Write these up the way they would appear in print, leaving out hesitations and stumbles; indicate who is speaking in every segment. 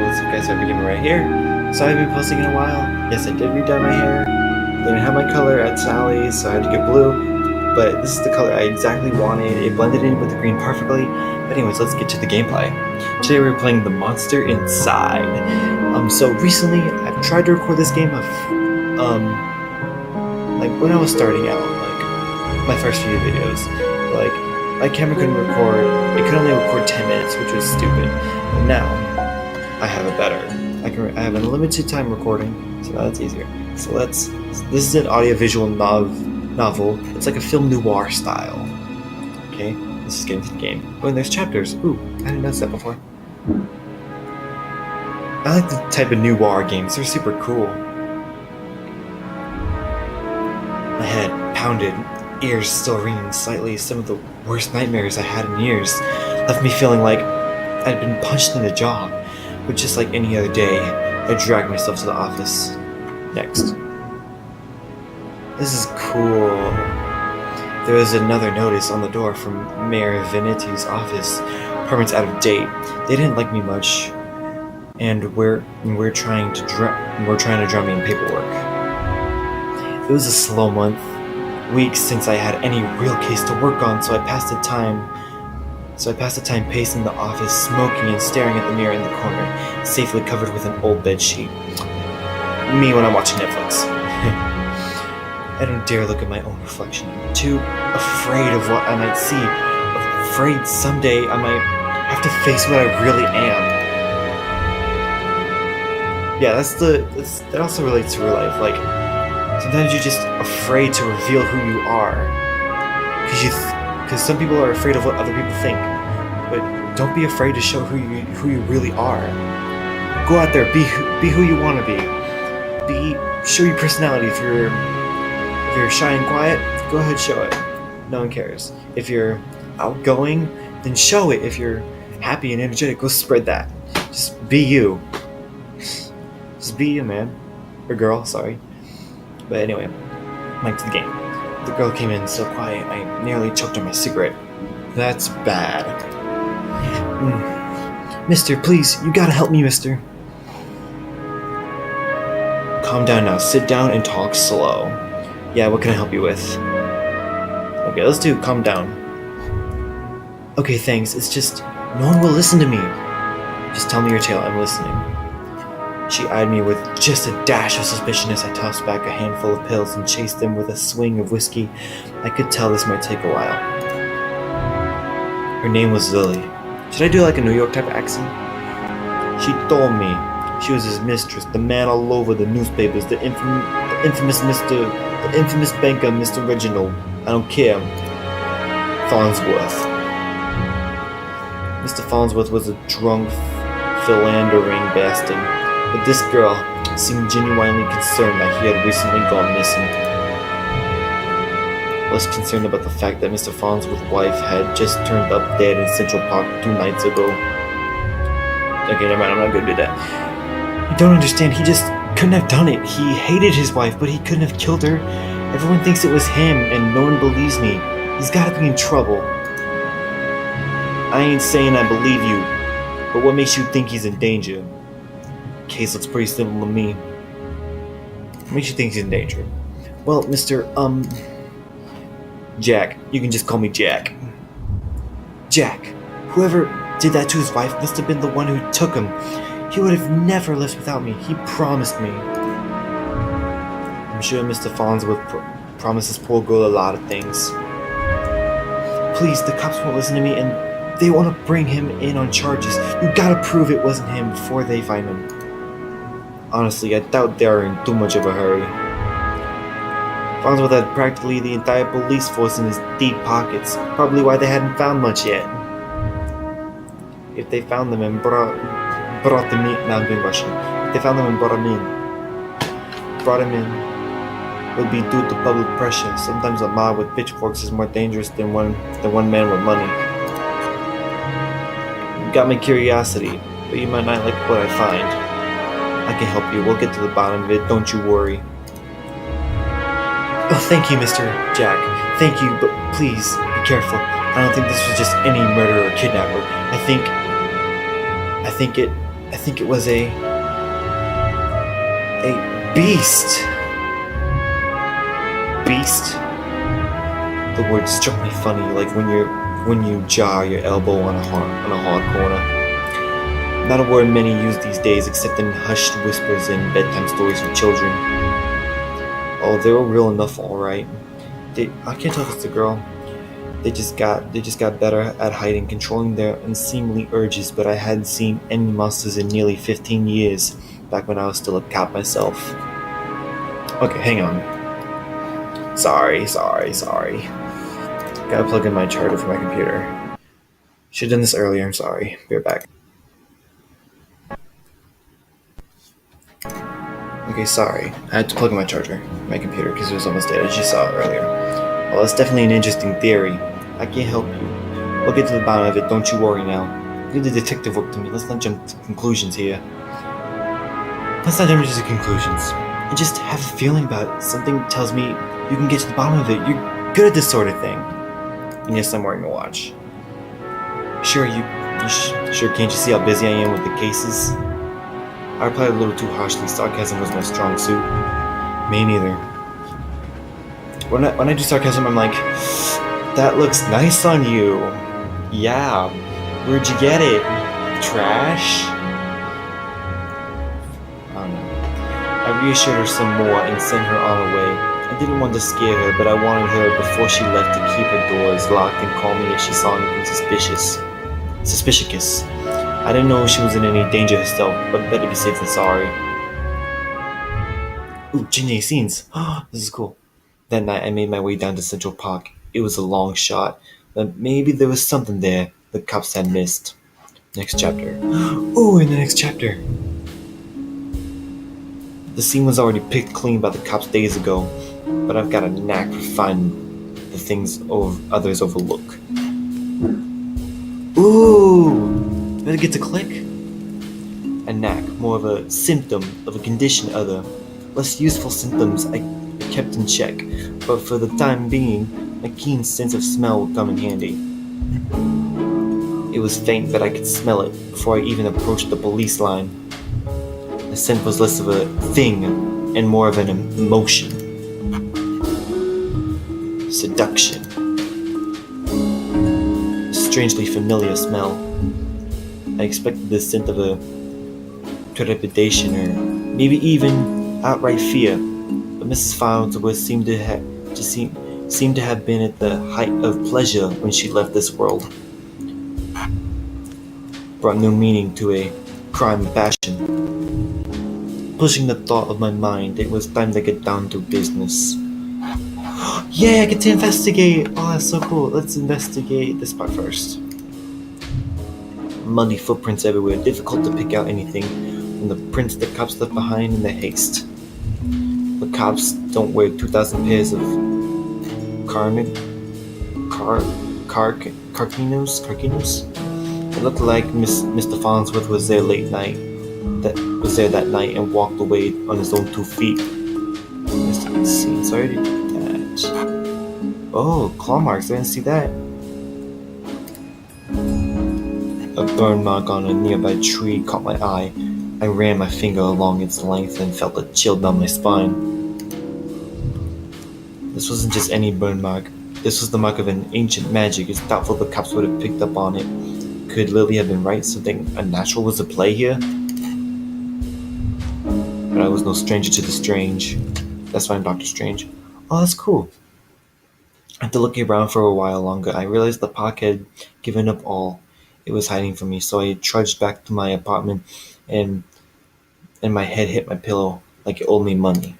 Speaker 1: what's up guys, I'll begin right here. So I've been posting in a while. Yes, I did redye my hair. They didn't have my color at Sally's, so I had to get blue. But this is the color I exactly wanted. It blended in with the green perfectly. But anyways, let's get to the gameplay. Today we're playing The Monster Inside. So recently I've tried to record this game like when I was starting out, like my first few videos. Like my camera couldn't record, it could only record 10 minutes, which was stupid. But now, I have it better. I have unlimited time recording, so now it's easier. So this is an audiovisual novel. It's like a film noir style. Okay, let's just get into the game. Oh, and there's chapters. Ooh, I didn't notice that before. I like the type of noir games, they're super cool. My head pounded, ears still ringing slightly. Some of the worst nightmares I had in years left me feeling like I'd been punched in the jaw. But just like any other day, I dragged myself to the office. Next. This is cool. There was another notice on the door from Mayor Venetti's office. Permits out of date. They didn't like me much, and we're trying to drown me in paperwork. It was a slow month. Weeks since I had any real case to work on, so I passed the time pacing the office, smoking and staring at the mirror in the corner, safely covered with an old bed sheet. Me when I'm watching Netflix. I don't dare look at my own reflection. I'm too afraid of what I might see. Afraid someday I might have to face what I really am. Yeah, that also relates to real life. Like, sometimes you're just afraid to reveal who you are, because some people are afraid of what other people think. But don't be afraid to show who you really are. Go out there, be who you want to be. Show your personality. If you're shy and quiet, go ahead, show it. No one cares. If you're outgoing, then show it. If you're happy and energetic, go spread that. Just be you. Just be you, man or girl. Sorry. But anyway, back to the game. The girl came in so quiet, I nearly choked on my cigarette. That's bad. Mister, please, you gotta help me, mister. Calm down now, sit down and talk slow. Yeah, what can I help you with? Okay, let's do calm down. Okay, thanks, it's just, no one will listen to me. Just tell me your tale, I'm listening. She eyed me with just a dash of suspicion as I tossed back a handful of pills and chased them with a swing of whiskey. I could tell this might take a while. Her name was Lily. Should I do like a New York type of accent? She told me she was his mistress, the man all over the newspapers, the infamous banker, Mr. Reginald. I don't care. Farnsworth. Mr. Farnsworth was a drunk, philandering bastard. But this girl seemed genuinely concerned that he had recently gone missing. Less concerned about the fact that Mr. Farnsworth's wife had just turned up dead in Central Park 2 nights ago. Okay, never mind, I'm not gonna do that. You don't understand, he just couldn't have done it. He hated his wife, but he couldn't have killed her. Everyone thinks it was him, and no one believes me. He's gotta be in trouble. I ain't saying I believe you, but what makes you think he's in danger? Case looks pretty simple to me. What makes you think he's in danger? Well, Mr. Jack. You can just call me Jack. Jack. Whoever did that to his wife must have been the one who took him. He would have never left without me. He promised me. I'm sure Mr. Farnsworth promises poor girl a lot of things. Please, the cops won't listen to me and they want to bring him in on charges. You gotta prove it wasn't him before they find him. Honestly, I doubt they are in too much of a hurry. Farnsworth had practically the entire police force in his deep pockets, probably why they hadn't found much yet. If they found them and brought them in, now I'm doing Russian. If they found them and brought him in, it would be due to public pressure. Sometimes a mob with pitchforks is more dangerous than one man with money. You got my curiosity, but you might not like what I find. I can help you. We'll get to the bottom of it. Don't you worry. Oh, thank you, Mr. Jack. Thank you, but please, be careful. I don't think this was just any murder or kidnapper. I think I think it was a beast. Beast? The word struck me funny, like when you jar your elbow on a hard corner. Not a word many use these days except in hushed whispers and bedtime stories for children. Oh, they were real enough, alright. I can't tell if it's a girl. They just got better at hiding, controlling their unseemly urges, but I hadn't seen any monsters in nearly 15 years, back when I was still a cop myself. Okay, hang on. Sorry. Gotta plug in my charger for my computer. Should've done this earlier, I'm sorry. Be right back. Okay, sorry. I had to plug in my charger, my computer, because it was almost dead. I just saw it earlier. Well, that's definitely an interesting theory. I can't help you. We'll get to the bottom of it, don't you worry now. Leave the detective work to me. Let's not jump to conclusions here. I just have a feeling about it. Something tells me you can get to the bottom of it. You're good at this sort of thing. And yes, I'm wearing a watch. Sure, sure can't you see how busy I am with the cases? I replied a little too harshly. Sarcasm was my strong suit. Me neither. When I do sarcasm, I'm like, that looks nice on you. Yeah. Where'd you get it? Trash? I don't know. I reassured her some more and sent her on her way. I didn't want to scare her, but I wanted her before she left to keep her doors locked and call me if she saw anything suspicious. I didn't know if she was in any danger herself, but better be safe than sorry. Ooh, Jinjae scenes. This is cool. That night I made my way down to Central Park. It was a long shot, but maybe there was something there the cops had missed. Next chapter. Ooh, in the next chapter. The scene was already picked clean by the cops days ago, but I've got a knack for finding the things others overlook. Ooh! Did I get to click? A knack, more of a symptom of a condition other. Less useful symptoms I kept in check, but for the time being, my keen sense of smell would come in handy. It was faint, but I could smell it before I even approached the police line. The scent was less of a thing and more of an emotion. Seduction. A strangely familiar smell. I expected the scent of a trepidation or maybe even outright fear, but Mrs. Farnsworth seemed to have been at the height of pleasure when she left this world. Brought new meaning to a crime of passion. Pushing the thought of my mind, it was time to get down to business. Yeah, I get to investigate! Oh, that's so cool. Let's investigate this part first. Muddy footprints everywhere, difficult to pick out anything from the prints the cops left behind in their haste. The cops don't wear 2,000 pairs of carquinos? It looked like Mr. Farnsworth was there that night and walked away on his own 2 feet. Sorry to that. Oh, claw marks, I didn't see that. A burn mark on a nearby tree caught my eye. I ran my finger along its length and felt a chill down my spine. This wasn't just any burn mark. This was the mark of an ancient magic. It's doubtful the cops would have picked up on it. Could Lily have been right? Something unnatural was at play here? But I was no stranger to the strange. That's why I'm Dr. Strange. Oh, that's cool. After looking around for a while longer, I realized the park had given up all it was hiding from me, so I trudged back to my apartment and my head hit my pillow like it owed me money.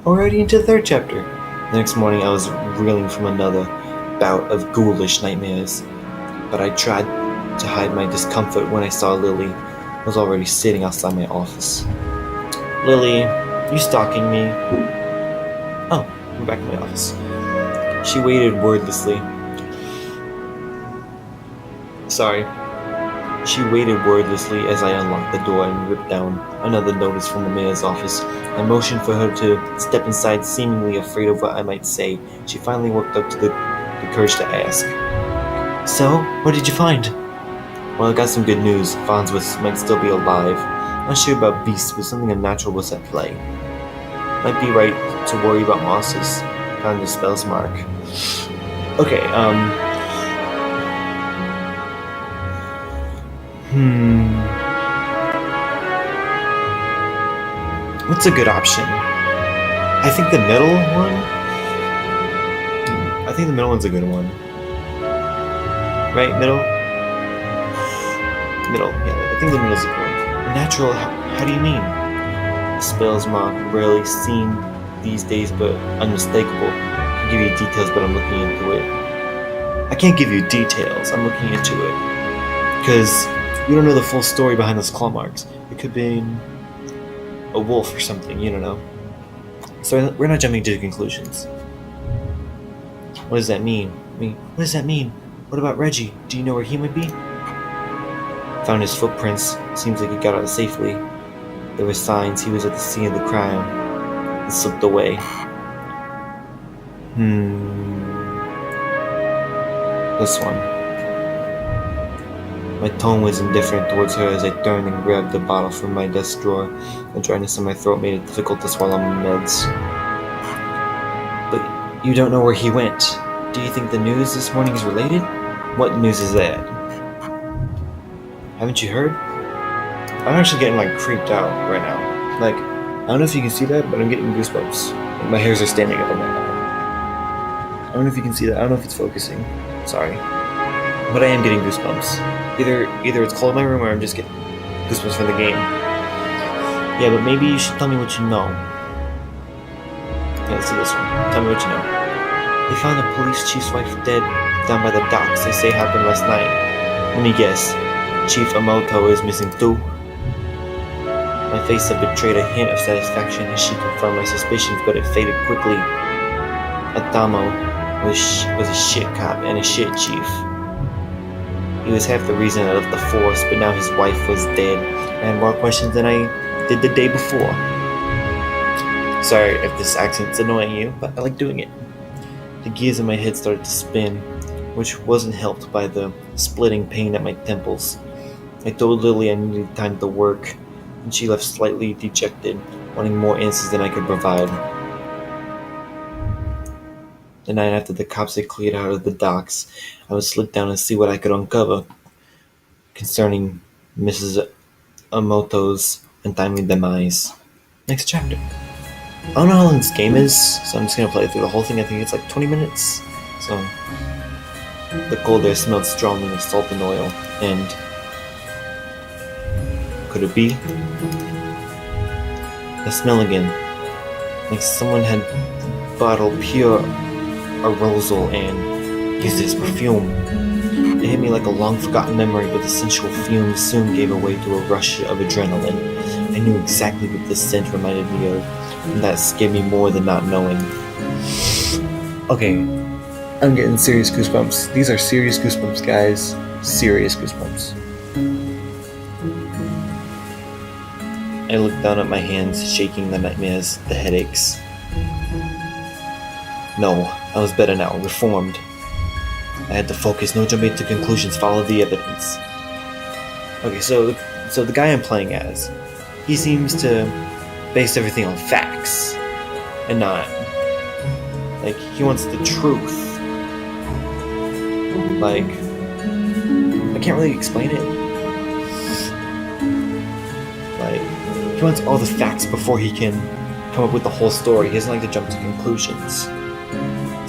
Speaker 1: Already into the 3rd chapter. The next morning I was reeling from another bout of ghoulish nightmares, but I tried to hide my discomfort when I saw Lily was already sitting outside my office. Lily, you stalking me? Oh, I'm back in my office. She waited wordlessly. She waited wordlessly as I unlocked the door and ripped down another notice from the mayor's office. I motioned for her to step inside, seemingly afraid of what I might say. She finally worked up to the courage to ask. So, what did you find? Well, I got some good news. Farnsworth might still be alive. Not sure about beasts, but something unnatural was at play. Might be right to worry about monsters. Found the spell's mark. Okay, What's a good option? I think the middle one? I think the middle one's a good one. Right? Middle? Middle, yeah, I think the middle's a good one. Natural, how do you mean? The spell's mark, rarely seen these days, but unmistakable. I can give you details, but I'm looking into it. I can't give you details, I'm looking into it. Because we don't know the full story behind those claw marks. It could be a wolf or something, you don't know. So we're not jumping to conclusions. What does that mean? What does that mean? What about Reggie? Do you know where he might be? Found his footprints. Seems like he got out safely. There were signs he was at the scene of the crime and slipped away. This one. My tone was indifferent towards her as I turned and grabbed the bottle from my desk drawer. The dryness in my throat made it difficult to swallow my meds. But you don't know where he went. Do you think the news this morning is related? What news is that? Haven't you heard? I'm actually getting creeped out right now. I don't know if you can see that, but I'm getting goosebumps. My hairs are standing up on my head. I don't know if you can see that. I don't know if it's focusing. Sorry. But I am getting goosebumps. Either it's cold in my room or I'm just getting goosebumps from the game. Yeah, but maybe you should tell me what you know. Yeah, let's do this one. Tell me what you know. They found the police chief's wife dead down by the docks. They say happened last night. Let me guess. Chief Amoto is missing too? My face had betrayed a hint of satisfaction as she confirmed my suspicions, but it faded quickly. Adamo was a shit cop and a shit chief. He was half the reason I left the force, but now his wife was dead. I had more questions than I did the day before. Sorry if this accent's annoying you, but I like doing it. The gears in my head started to spin, which wasn't helped by the splitting pain at my temples. I told Lily I needed time to work, and she left slightly dejected, wanting more answers than I could provide. The night after the cops had cleared out of the docks, I would slip down and see what I could uncover concerning Mrs. Amoto's untimely demise. Next chapter. I don't know how long this game is, so I'm just gonna play through the whole thing. I think it's 20 minutes. So the cold air smelled strongly of salt and oil, and could it be? The smell again, like someone had bottled pure arousal and used it as perfume. It hit me like a long-forgotten memory, but the sensual fumes soon gave way to a rush of adrenaline. I knew exactly what this scent reminded me of, and that scared me more than not knowing. Okay, I'm getting serious goosebumps. These are serious goosebumps, guys. Serious goosebumps. I looked down at my hands, shaking the nightmares, the headaches. No, I was better now, reformed. I had to focus, no jumping to conclusions, follow the evidence. Okay, so the guy I'm playing as, he seems to base everything on facts, and not, he wants the truth. I can't really explain it. He wants all the facts before he can come up with the whole story. He doesn't like to jump to conclusions.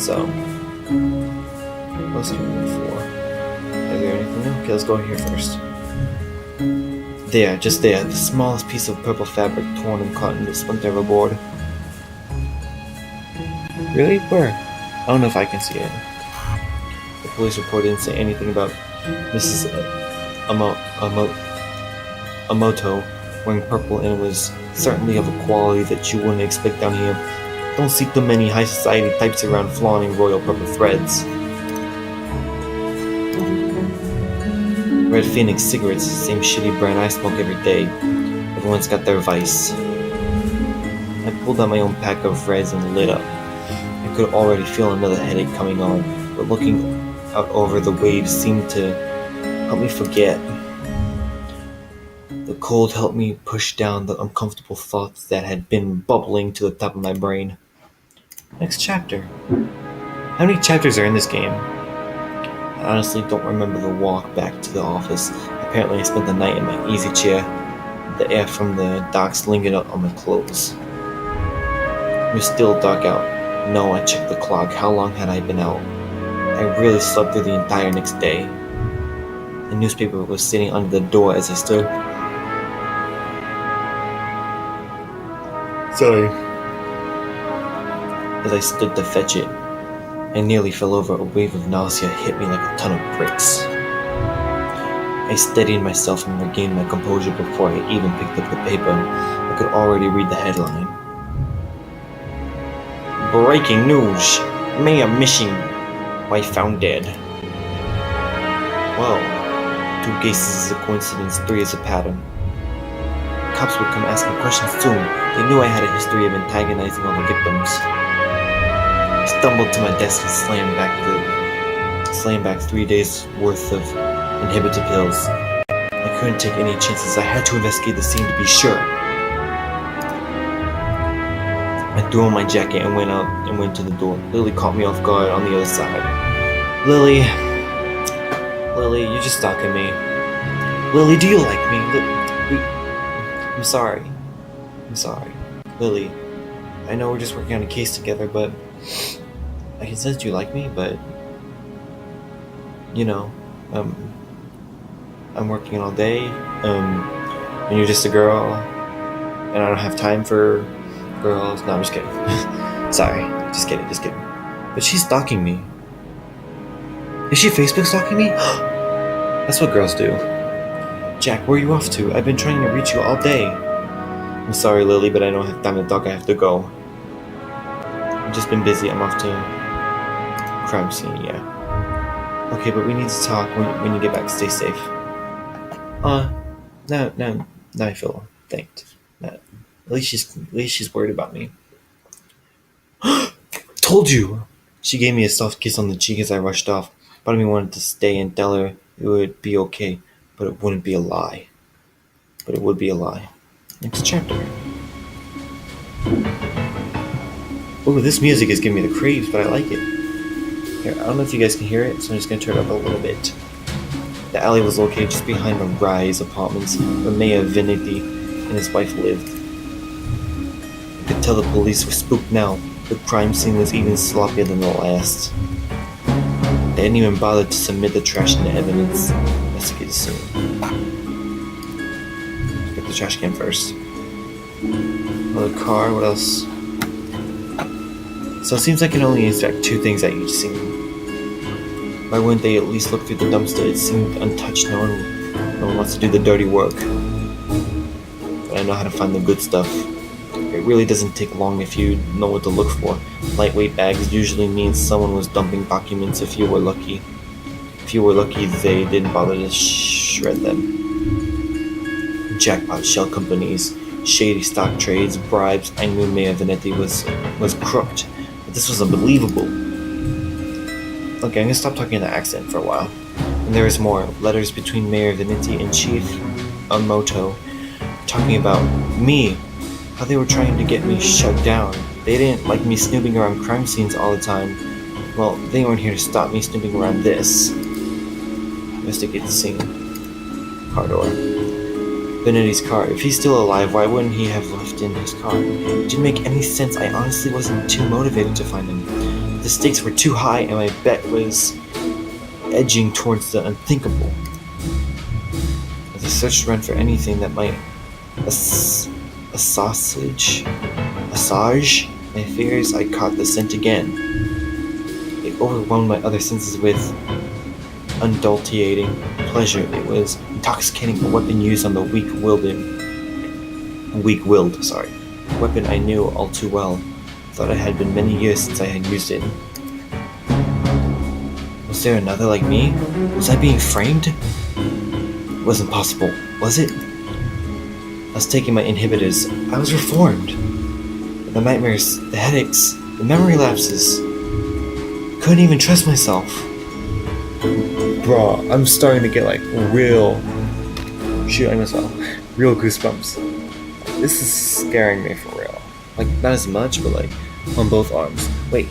Speaker 1: So, what else can we look for? Is there anything new? Okay, let's go here first. There, just there, the smallest piece of purple fabric torn and caught in the splinter of a board. Really? Where? I don't know if I can see it. The police report didn't say anything about Mrs. Amoto wearing purple, and it was certainly of a quality that you wouldn't expect down here. Don't see too many high society types around flaunting royal purple threads. Red Phoenix cigarettes, the same shitty brand I smoke every day. Everyone's got their vice. I pulled out my own pack of reds and lit up. I could already feel another headache coming on, but looking out over the waves seemed to help me forget. The cold helped me push down the uncomfortable thoughts that had been bubbling to the top of my brain. Next chapter. How many chapters are in this game? I honestly don't remember the walk back to the office. Apparently I spent the night in my easy chair. The air from the docks lingered on my clothes. It was still dark out. No, I checked the clock. How long had I been out? I really slept through the entire next day. The newspaper was sitting under the door as I stood. Sorry. As I stood to fetch it, I nearly fell over. A wave of nausea hit me like a ton of bricks. I steadied myself and regained my composure before I even picked up the paper. I could already read the headline. Breaking news! Mayor missing. Wife found dead. Whoa. 2 cases is a coincidence, 3 is a pattern. Cops would come asking questions soon. They knew I had a history of antagonizing all the victims. I stumbled to my desk and slammed back 3 days worth of inhibitor pills. I couldn't take any chances. I had to investigate the scene to be sure. I threw on my jacket and went out and went to the door. Lily caught me off guard on the other side. Lily, you're just stalking me. Lily, do you like me? I'm sorry. Lily, I know we're just working on a case together, but I can sense you like me, but I'm working all day, and you're just a girl, and I don't have time for girls. No, I'm just kidding. Sorry, just kidding. But she's stalking me. Is she Facebook stalking me? That's what girls do. Jack, where are you off to? I've been trying to reach you all day. I'm sorry, Lily, but I don't have time to talk. I have to go. I've just been busy. I'm off to crime scene, yeah. Okay, but we need to talk when you get back. Stay safe. Now I feel thanked. At least she's worried about me. Told you! She gave me a soft kiss on the cheek as I rushed off. Part of me wanted to stay and tell her it would be okay, but it wouldn't be a lie. But it would be a lie. Next chapter. Oh, this music is giving me the creeps, but I like it. Here, I don't know if you guys can hear it, so I'm just gonna turn it up a little bit. The alley was located just behind the Rise apartments where Mayor Veneti and his wife lived. I could tell the police were spooked now. The crime scene was even sloppier than the last. They didn't even bother to submit the trash into evidence. Investigate the scene. Get the trash can first. Another car, what else? So it seems I can only inspect 2 things at each scene. Why wouldn't they at least look through the dumpster? It seemed untouched. No one wants to do the dirty work. But I know how to find the good stuff. It really doesn't take long if you know what to look for. Lightweight bags usually means someone was dumping documents if you were lucky. If you were lucky, they didn't bother to shred them. Jackpot shell companies, shady stock trades, bribes. I knew Mayor Veneti was crooked, but this was unbelievable. Okay, I'm gonna stop talking in the accent for a while. And there is more. Letters between Mayor Veneti and Chief Amoto talking about me. How they were trying to get me shut down. They didn't like me snooping around crime scenes all the time. Well, they weren't here to stop me snooping around this. Investigate the scene. Car door. Benetti's car. If he's still alive, why wouldn't he have left in his car? It didn't make any sense. I honestly wasn't too motivated to find him. The stakes were too high and my bet was edging towards the unthinkable. As I searched around for anything that might assuage my fears, I caught the scent again. It overwhelmed my other senses with unadulterating pleasure. It was intoxicating, a weapon used on the weak-willed. Weapon I knew all too well. Thought it had been many years since I had used it. Was there another like me? Was I being framed? It wasn't possible, was it? I was taking my inhibitors. I was reformed. But the nightmares, the headaches, the memory lapses. Couldn't even trust myself. Bro, I'm starting to get like real shoot, I missed well. Real goosebumps. This is scaring me for real. Like, not as much, but like, on both arms. Wait.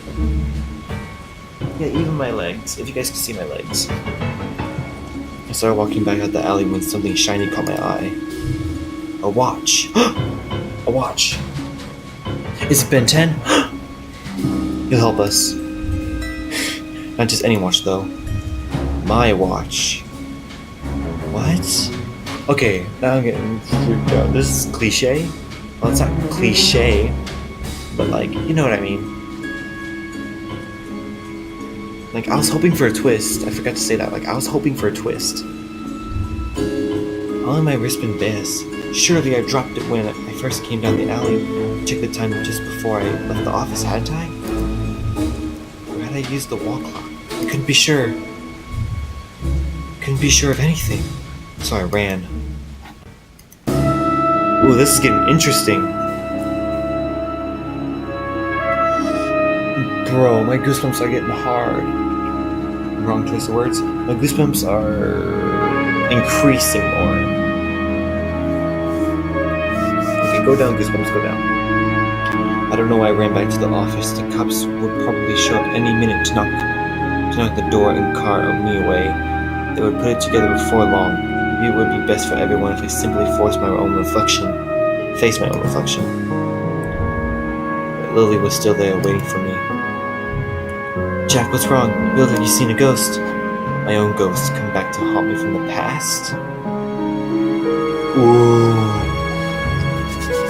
Speaker 1: Yeah, even my legs. If you guys can see my legs. I started walking back out the alley when something shiny caught my eye. A watch. A watch. Is it Ben 10? He'll help us. Not just any watch, though. My watch. What? Okay, now I'm getting freaked out. This is cliche. Well, it's not cliche, but like, you know what I mean. Like, I was hoping for a twist. I forgot to say that. Like, I was hoping for a twist. How long my wrist been this? Surely I dropped it when I first came down the alley. Checked the time just before I left the office, hadn't I? Or had I used the wall clock? I couldn't be sure. Couldn't be sure of anything. So I ran. Ooh, this is getting interesting. Bro, my goosebumps are getting hard. Wrong choice of words. My goosebumps are increasing more. Okay, go down, goosebumps, go down. I don't know why I ran back to the office. The cops would probably show up any minute to knock the door and cart me away. They would put it together before long. Maybe it would be best for everyone if I simply face my own reflection. But Lily was still there waiting for me. Jack, what's wrong? You look like you've seen a ghost. My own ghost come back to haunt me from the past? Ooh.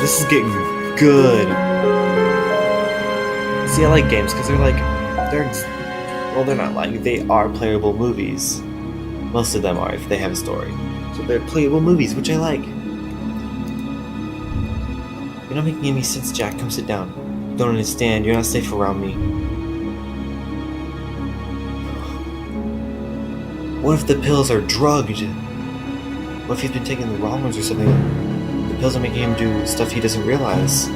Speaker 1: This is getting good. See, I like games because they're not like, they are playable movies. Most of them are if they have a story. So they're playable movies, which I like. You're not making any sense, Jack. Come sit down. Don't understand. You're not safe around me. What if the pills are drugged? What if he's been taking the wrong ones or something? The pills are making him do stuff he doesn't realize.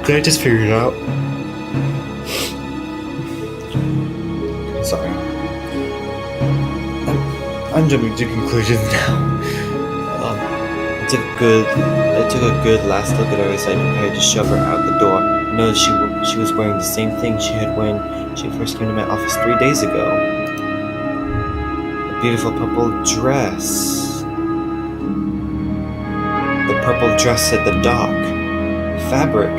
Speaker 1: Could I just figure it out? Sorry. I'm jumping to conclusions now. I took a good last look at her as I prepared to shove her out the door. I noticed she was wearing the same thing she had when she first came to my office 3 days ago. A beautiful purple dress. The purple dress at the dock. Fabric.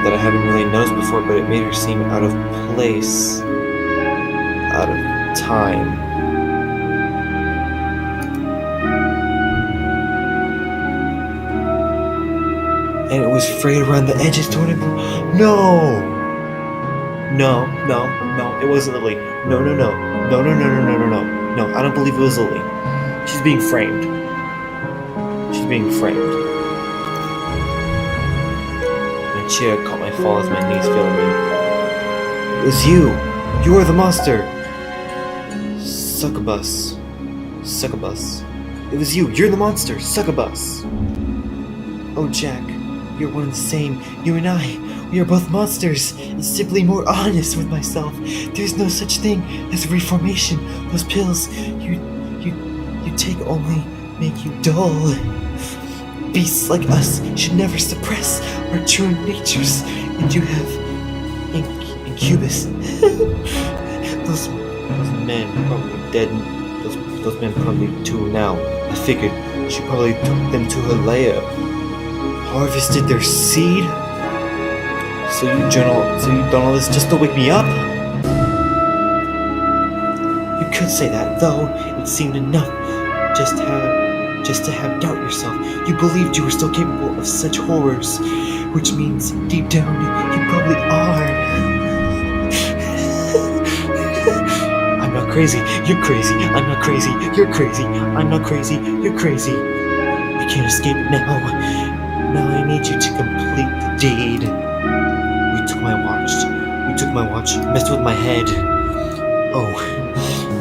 Speaker 1: That I haven't really noticed before, but it made her seem out of place. Out of time. And it was frayed around the edges toward him. No, it wasn't Lily. No, I don't believe it was Lily. She's being framed. My chair caught my fall as my knees failed me. It was you! You are the monster! Succubus. It was you! You're the monster! Succubus! Oh, Jack. You're one and the same. You and I, we are both monsters, and simply more honest with myself. There's no such thing as reformation. Those pills you take only make you dull. Beasts like us should never suppress our true natures, and you have incubus. those men probably dead. Those men probably too now. I figured she probably took them to her lair. Harvested their seed? So you done all this just to wake me up? You could say that, though it seemed enough just to have doubt yourself. You believed you were still capable of such horrors, which means deep down you probably are. I'm not crazy, you're crazy. I'm not crazy, you're crazy. I'm not crazy, you're crazy. You can't escape it now. Now I need you to complete the deed. You took my watch, messed with my head. Oh,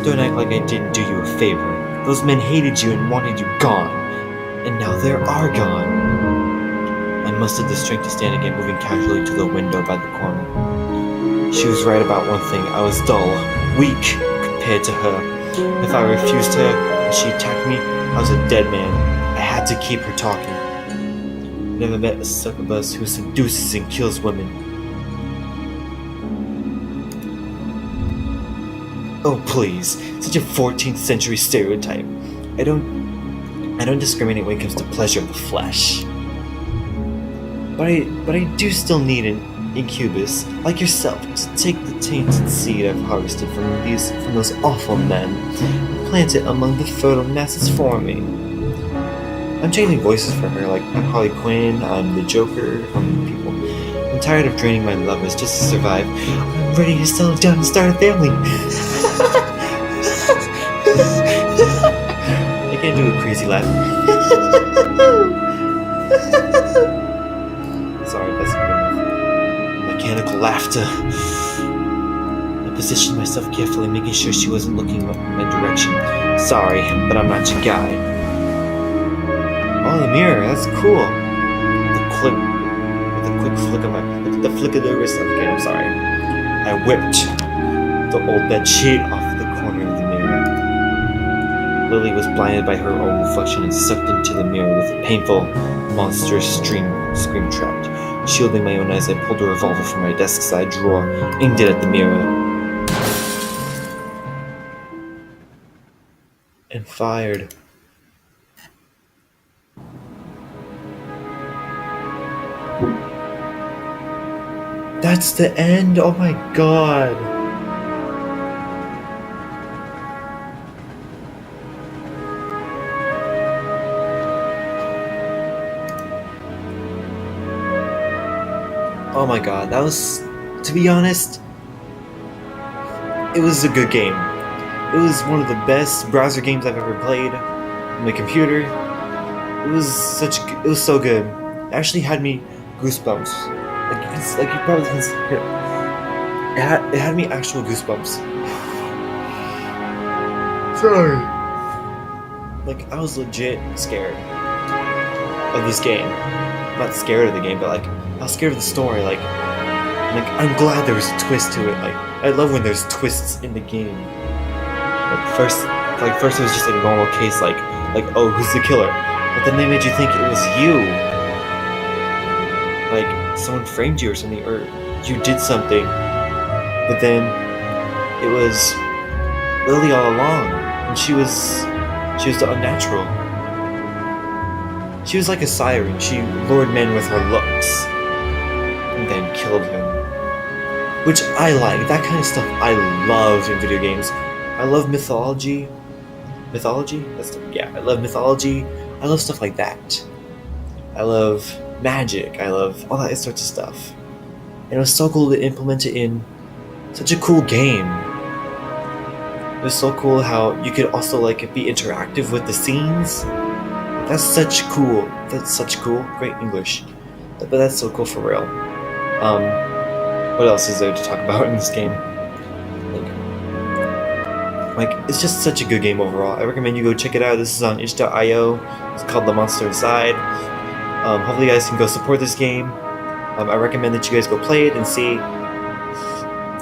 Speaker 1: don't act like I didn't do you a favor. Those men hated you and wanted you gone. And now they are gone. I mustered the strength to stand again, moving casually to the window by the corner. She was right about one thing. I was dull, weak, compared to her. If I refused her and she attacked me, I was a dead man. I had to keep her talking. Never met a succubus who seduces and kills women. Oh please, such a 14th century stereotype. I don't discriminate when it comes to pleasure of the flesh. But I do still need an incubus, like yourself, to take the tainted seed I've harvested from those awful men, and plant it among the fertile masses for me. I'm changing voices for her, like I'm Harley Quinn, I'm the Joker, I'm people. I'm tired of draining my lovers just to survive. I'm ready to settle down and start a family. I can't do a crazy laugh. Sorry, that's good. Mechanical laughter. I positioned myself carefully, making sure she wasn't looking up in my direction. Sorry, but I'm not your guy. Oh, the mirror, that's cool. The quick flick of the flick of the wrist. Okay, I'm sorry. I whipped the old bed sheet off the corner of the mirror. Lily was blinded by her own reflection and sucked into the mirror with a painful, monstrous scream trapped. Shielding my own eyes, I pulled a revolver from my desk side drawer, aimed it at the mirror, and fired. That's the end? Oh my god. Oh my god, that was, to be honest, it was a good game. It was one of the best browser games I've ever played on my computer. It was so good. It actually had me goosebumps. Like you probably can hear. It had me actual goosebumps. Sorry. Like I was legit scared of this game. Not scared of the game, but like I was scared of the story. Like I'm glad there was a twist to it. Like I love when there's twists in the game. First it was just a normal case. Like oh, who's the killer? But then they made you think it was you. Like someone framed you or something, or you did something, but then it was Lily all along, and she was the unnatural. She was like a siren. She lured men with her looks, and then killed him. Which I like. That kind of stuff I love in video games. I love mythology. Mythology? I love mythology. I love stuff like that. I love magic. I love all that sorts of stuff. And it was so cool to implement it in such a cool game. It was so cool how you could also like be interactive with the scenes. That's such cool. Great English. But that's so cool for real. What else is there to talk about in this game? Like it's just such a good game overall. I recommend you go check it out. This is on itch.io. It's called The Monster Inside. Hopefully you guys can go support this game. I recommend that you guys go play it and see.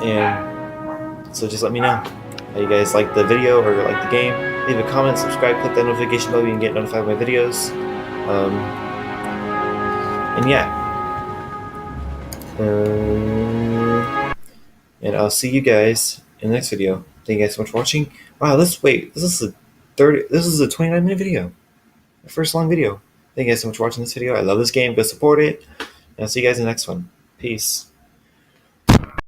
Speaker 1: And so just let me know how you guys like the video or like the game. Leave a comment, subscribe, click that notification bell so you can get notified of my videos. And yeah. And I'll see you guys in the next video. Thank you guys so much for watching. Wow, this is a 29-minute video. My first long video. Thank you guys so much for watching this video. I love this game. Go support it. And I'll see you guys in the next one. Peace.